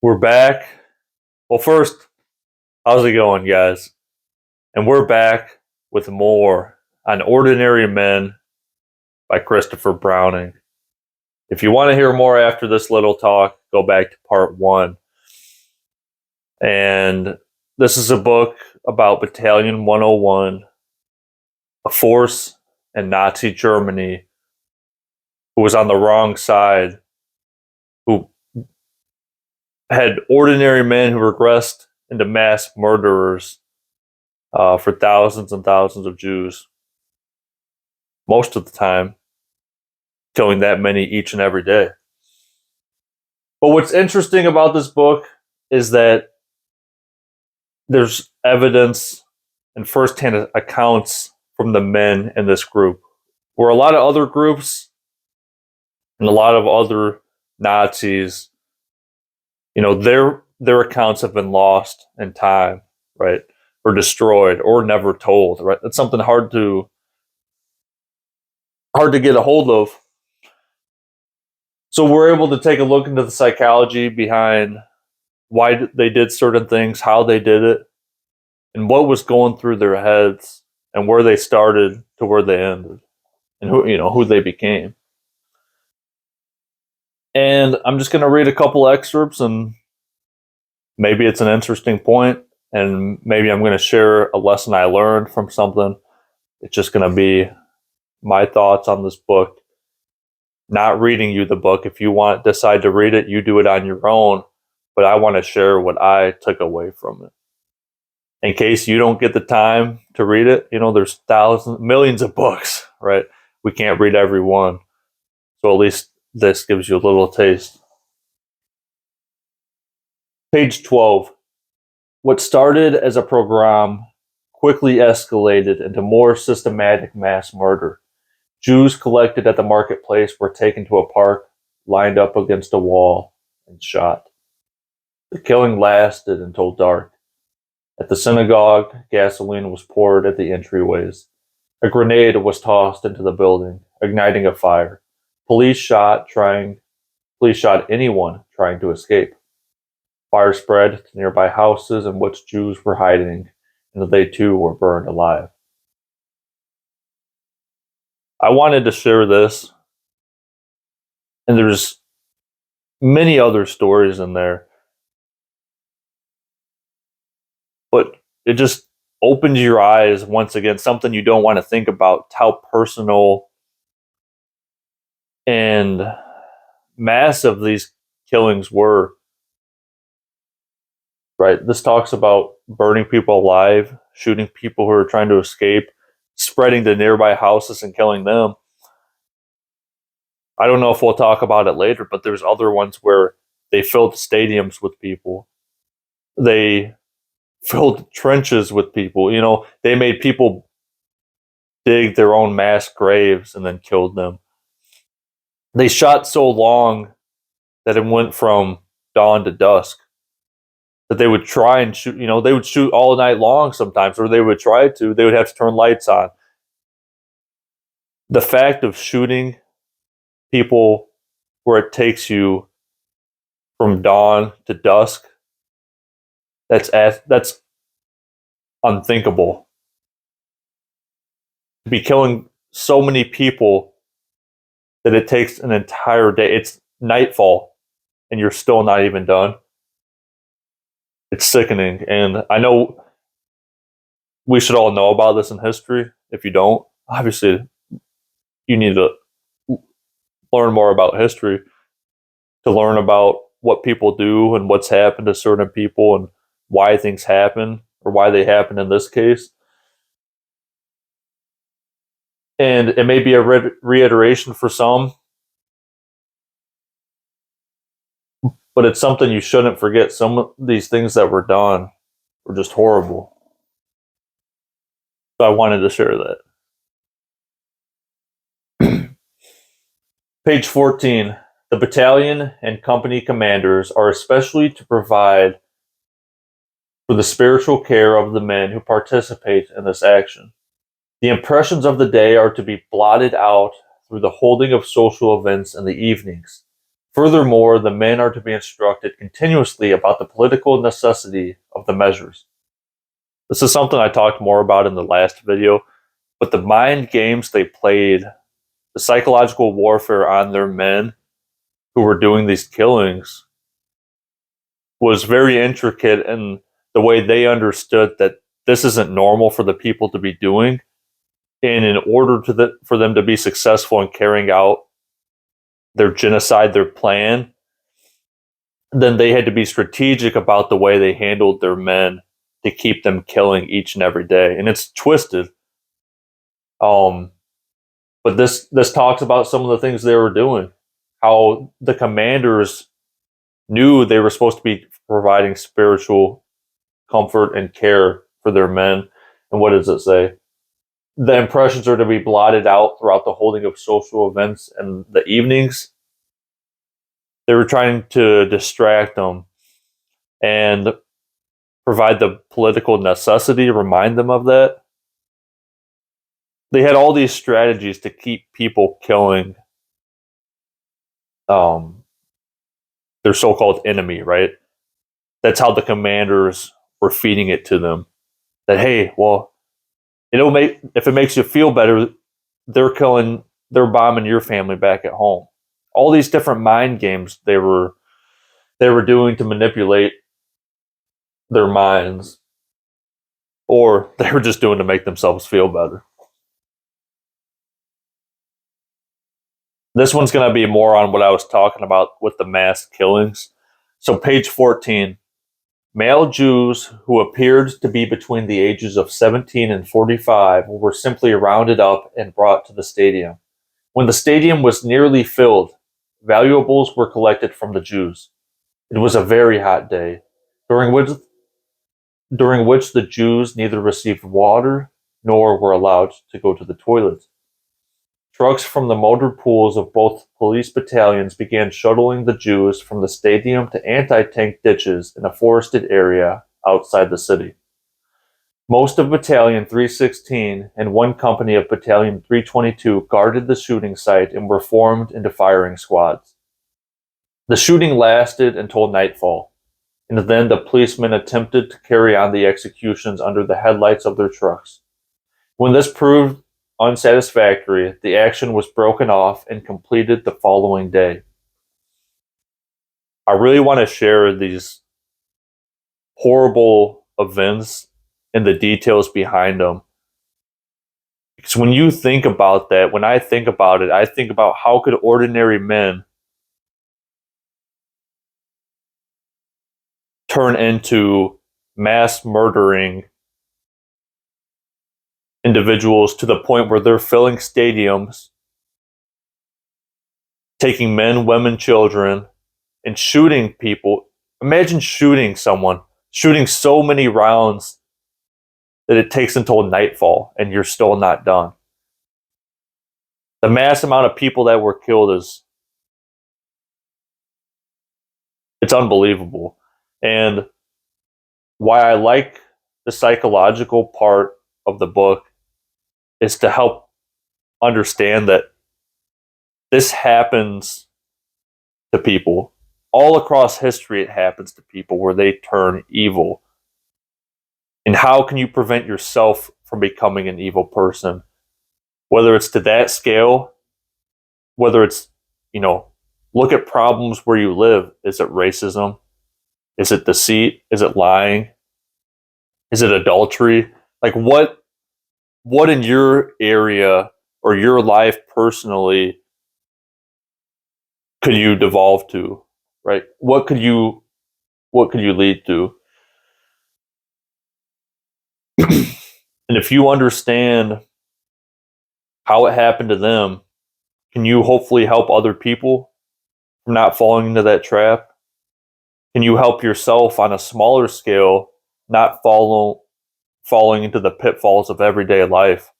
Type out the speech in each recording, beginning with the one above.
We're back. Well, first, how's it going, guys? And we're back with more on Ordinary Men by Christopher Browning. If you want to hear more after this little talk, go back to part one. And this is a book about Battalion 101, a force in Nazi Germany who was on the wrong side, who had ordinary men who regressed into mass murderers for thousands and thousands of Jews. Most of the time, killing that many each and every day. But what's interesting about this book is that there's evidence and firsthand accounts from the men in this group, where a lot of other groups and a lot of other Nazis, their accounts have been lost in time, right? Or destroyed or never told, right? That's something hard to get a hold of. So we're able to take a look into the psychology behind why they did certain things, how they did it, and what was going through their heads, and where they started to where they ended, and who they became. And I'm just going to read a couple excerpts, and maybe it's an interesting point, and maybe I'm going to share a lesson I learned from something. It's just going to be my thoughts on this book. Not reading you the book. If you decide to read it, you do it on your own. But I want to share what I took away from it. In case you don't get the time to read it, there's thousands, millions of books, right? We can't read every one. So at least this gives you a little taste. Page 12. What started as a pogrom quickly escalated into more systematic mass murder. Jews collected at the marketplace were taken to a park, lined up against a wall, and shot. The killing lasted until dark. At the synagogue, gasoline was poured at the entryways. A grenade was tossed into the building, igniting a fire. Police shot anyone trying to escape. Fire spread to nearby houses in which Jews were hiding, and they too were burned alive. I wanted to share this, and there's many other stories in there, but it just opens your eyes once again, something you don't want to think about, how personal and massive these killings were, right? This talks about burning people alive, shooting people who are trying to escape, spreading to nearby houses and killing them. I don't know if we'll talk about it later, but there's other ones where they filled stadiums with people. They filled trenches with people. They made people dig their own mass graves and then killed them. They shot so long that it went from dawn to dusk. That they would try and shoot, they would shoot all night long sometimes, or they would try to. They would have to turn lights on. The fact of shooting people where it takes you from dawn to dusk, that's unthinkable. To be killing so many people that it takes an entire day. It's nightfall and you're still not even done. It's sickening. And I know we should all know about this in history. If you don't, obviously you need to learn more about history to learn about what people do and what's happened to certain people and why things happen, or why they happen in this case. And it may be a reiteration for some, but it's something you shouldn't forget. Some of these things that were done were just horrible. So I wanted to share that. Page 14. The battalion and company commanders are especially to provide for the spiritual care of the men who participate in this action. The impressions of the day are to be blotted out through the holding of social events in the evenings. Furthermore, the men are to be instructed continuously about the political necessity of the measures. This is something I talked more about in the last video, but the mind games they played, the psychological warfare on their men who were doing these killings, was very intricate in the way they understood that this isn't normal for the people to be doing. And in order for them to be successful in carrying out their genocide, their plan, then they had to be strategic about the way they handled their men to keep them killing each and every day. And it's twisted. But this talks about some of the things they were doing, how the commanders knew they were supposed to be providing spiritual comfort and care for their men. And what does it say? The impressions are to be blotted out throughout the holding of social events and the evenings. They were trying to distract them and provide the political necessity, remind them of that. They had all these strategies to keep people killing their so-called enemy, right? That's how the commanders were feeding it to them. That, hey, well, if it makes you feel better, they're bombing your family back at home. All these different mind games they were doing to manipulate their minds, or they were just doing to make themselves feel better. This one's going to be more on what I was talking about with the mass killings. So page 14, male Jews who appeared to be between the ages of 17 and 45 were simply rounded up and brought to the stadium. When the stadium was nearly filled, valuables were collected from the Jews. It was a very hot day, during which the Jews neither received water nor were allowed to go to the toilet. Trucks from the motor pools of both police battalions began shuttling the Jews from the stadium to anti-tank ditches in a forested area outside the city. Most of Battalion 316 and one company of Battalion 322 guarded the shooting site and were formed into firing squads. The shooting lasted until nightfall, and then the policemen attempted to carry on the executions under the headlights of their trucks. When this proved unsatisfactory, the action was broken off and completed the following day. I really want to share these horrible events and the details behind them. Because when you think about that, when I think about it, I think about how could ordinary men turn into mass murdering individuals to the point where they're filling stadiums, taking men, women, children, and shooting people. Imagine shooting someone, shooting so many rounds that it takes until nightfall and you're still not done. The mass amount of people that were killed it's unbelievable. And why I like the psychological part of the book is to help understand that this happens to people. All across history, it happens to people where they turn evil. And how can you prevent yourself from becoming an evil person? Whether it's to that scale, whether it's, look at problems where you live. Is it racism? Is it deceit? Is it lying? Is it adultery? Like what in your area or your life personally could you devolve to, right? What could you lead to? And if you understand how it happened to them, can you hopefully help other people from not falling into that trap? Can you help yourself on a smaller scale not falling into the pitfalls of everyday life?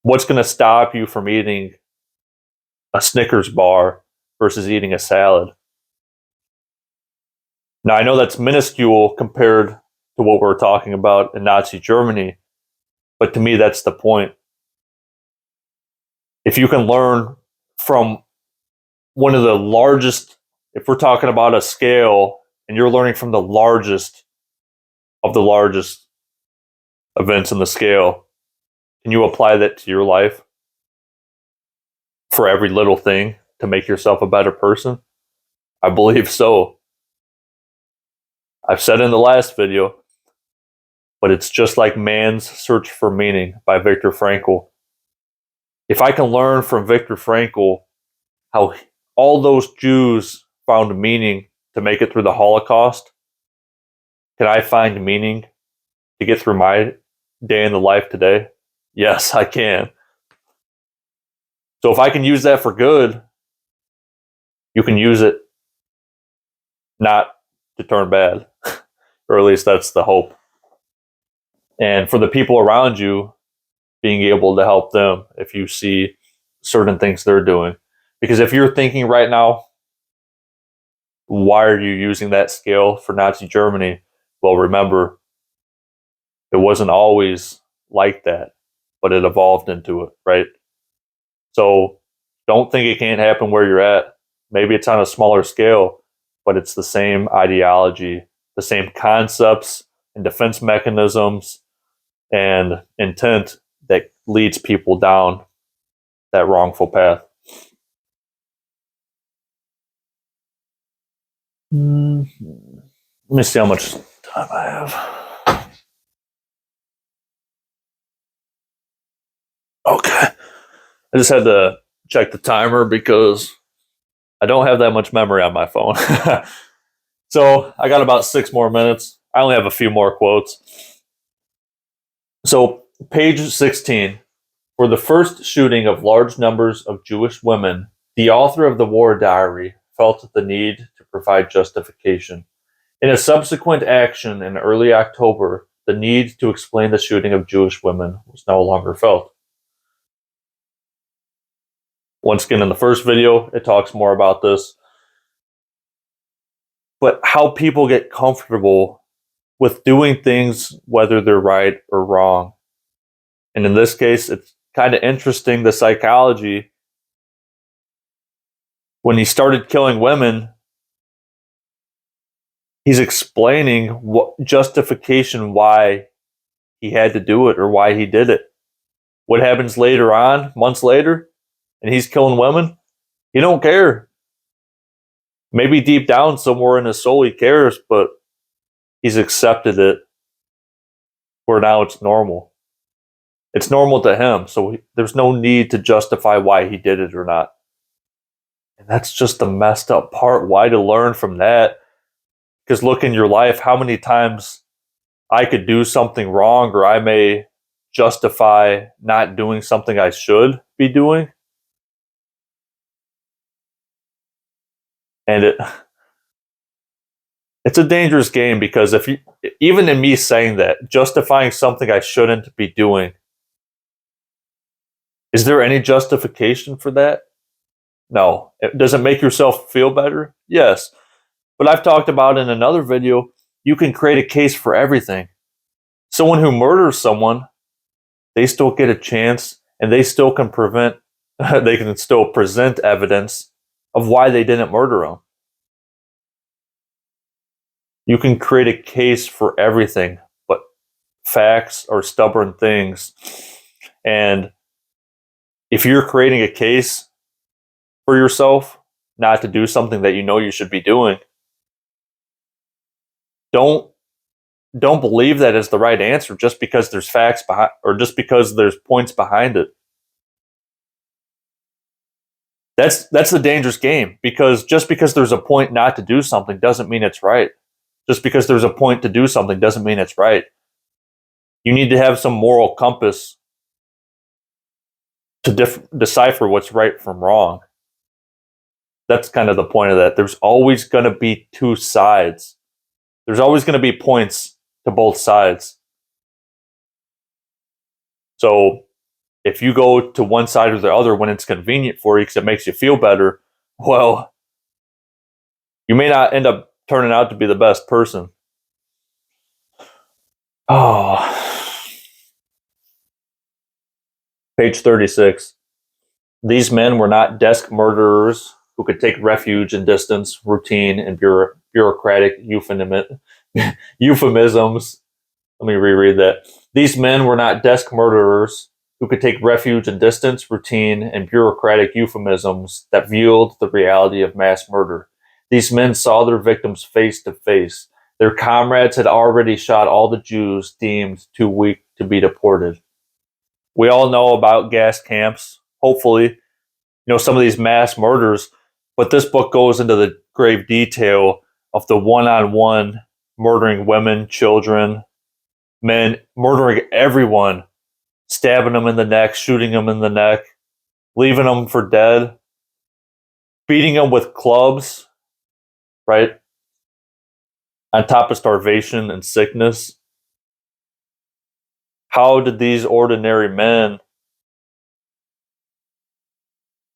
What's going to stop you from eating a Snickers bar versus eating a salad? Now, I know that's minuscule compared to what we're talking about in Nazi Germany, but to me, that's the point. If you can learn from one of the largest, if we're talking about a scale and you're learning from the largest of the largest events in the scale, can you apply that to your life for every little thing to make yourself a better person? I believe so. I've said in the last video, but it's just like Man's Search for Meaning by Viktor Frankl. If I can learn from Viktor Frankl how all those Jews found meaning to make it through the Holocaust, can I find meaning to get through my day in the life today? Yes, I can. So if I can use that for good, you can use it not to turn bad, or at least that's the hope. And for the people around you, being able to help them if you see certain things they're doing. Because if you're thinking right now, why are you using that scale for Nazi Germany? Well, remember, it wasn't always like that, but it evolved into it, right? So don't think it can't happen where you're at. Maybe it's on a smaller scale, but it's the same ideology, the same concepts and defense mechanisms and intent that leads people down that wrongful path. Let me see how much time I have. Okay. I just had to check the timer because I don't have that much memory on my phone. So I got about 6 more minutes. I only have a few more quotes. So, page 16. For the first shooting of large numbers of Jewish women, the author of the war diary felt the need to provide justification. In a subsequent action in early October, the need to explain the shooting of Jewish women was no longer felt. Once again, in the first video, it talks more about this. But how people get comfortable with doing things, whether they're right or wrong. And in this case, it's kind of interesting, the psychology. When he started killing women, he's explaining what justification why he had to do it or why he did it. What happens later on, months later, and he's killing women? He don't care. Maybe deep down somewhere in his soul he cares, but he's accepted it where now it's normal. It's normal to him, so there's no need to justify why he did it or not. And that's just the messed up part. Why to learn from that? Because look in your life, how many times I could do something wrong or I may justify not doing something I should be doing. And it's a dangerous game because if you, even in me saying that, justifying something I shouldn't be doing, is there any justification for that? No. Does it make yourself feel better? Yes. But I've talked about in another video, you can create a case for everything. Someone who murders someone, they still get a chance and they still can they can still present evidence of why they didn't murder him. You can create a case for everything, but facts are stubborn things. And if you're creating a case for yourself not to do something that you know you should be doing, don't believe that is the right answer just because there's facts behind or just because there's points behind it. That's the dangerous game, because just because there's a point not to do something doesn't mean it's right. Just because there's a point to do something doesn't mean it's right. You need to have some moral compass to decipher what's right from wrong. That's kind of the point of that. There's always going to be two sides. There's always going to be points to both sides. So if you go to one side or the other when it's convenient for you because it makes you feel better, well, you may not end up turning out to be the best person. Oh. Page 36. These men were not desk murderers who could take refuge in distance, routine, and bureaucratic euphemisms. Let me reread that. These men were not desk murderers who could take refuge in distance, routine, and bureaucratic euphemisms that veiled the reality of mass murder. These men saw their victims face to face. Their comrades had already shot all the Jews deemed too weak to be deported. We all know about gas camps. Hopefully, some of these mass murders, but this book goes into the grave detail of the one-on-one murdering women, children, men, murdering everyone, stabbing them in the neck, shooting them in the neck, leaving them for dead, beating them with clubs, right? On top of starvation and sickness. How did these ordinary men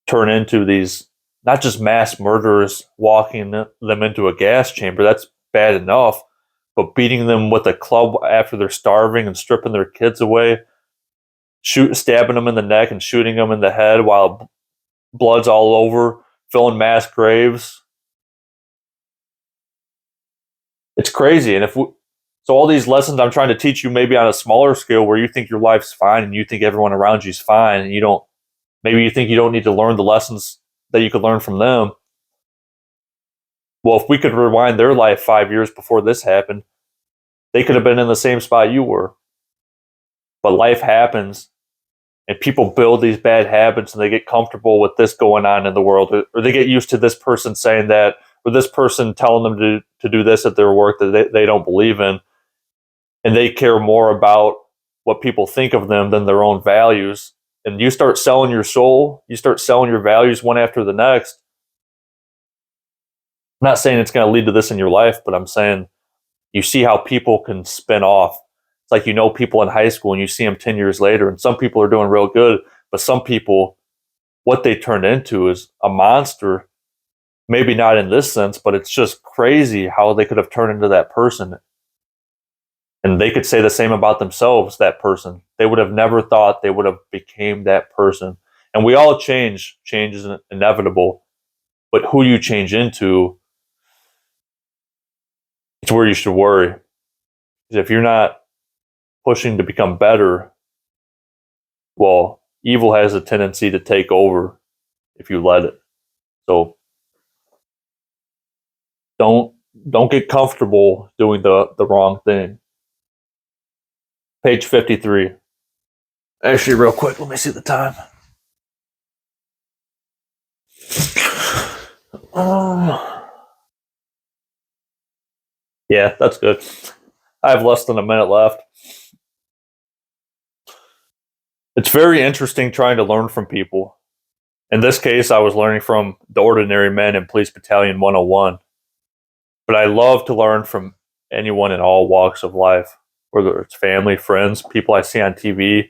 turn into these, not just mass murderers, walking them into a gas chamber? That's bad enough. But beating them with a club after they're starving and stripping their kids away, stabbing them in the neck and shooting them in the head while blood's all over, filling mass graves. It's crazy. And so all these lessons I'm trying to teach you, maybe on a smaller scale, where you think your life's fine and you think everyone around you is fine, and maybe you think you don't need to learn the lessons that you could learn from them. Well, if we could rewind their life 5 years before this happened, they could have been in the same spot you were. But life happens, and people build these bad habits, and they get comfortable with this going on in the world, or they get used to this person saying that, or this person telling them to do this at their work that they don't believe in, and they care more about what people think of them than their own values. And you start selling your soul, you start selling your values one after the next. I'm not saying it's going to lead to this in your life, but I'm saying you see how people can spin off. It's like, people in high school and you see them 10 years later, and some people are doing real good, but some people, what they turned into is a monster. Maybe not in this sense, but it's just crazy how they could have turned into that person. And they could say the same about themselves, that person. They would have never thought they would have became that person. And we all change. Change is inevitable. But who you change into, it's where you should worry. Because if you're not pushing to become better, well, evil has a tendency to take over if you let it. So don't get comfortable doing the wrong thing. Page 53. Actually, real quick, let me see the time. Yeah, that's good. I have less than a minute left. It's very interesting trying to learn from people. In this case, I was learning from the ordinary men in Police Battalion 101. But I love to learn from anyone in all walks of life, whether it's family, friends, people I see on TV,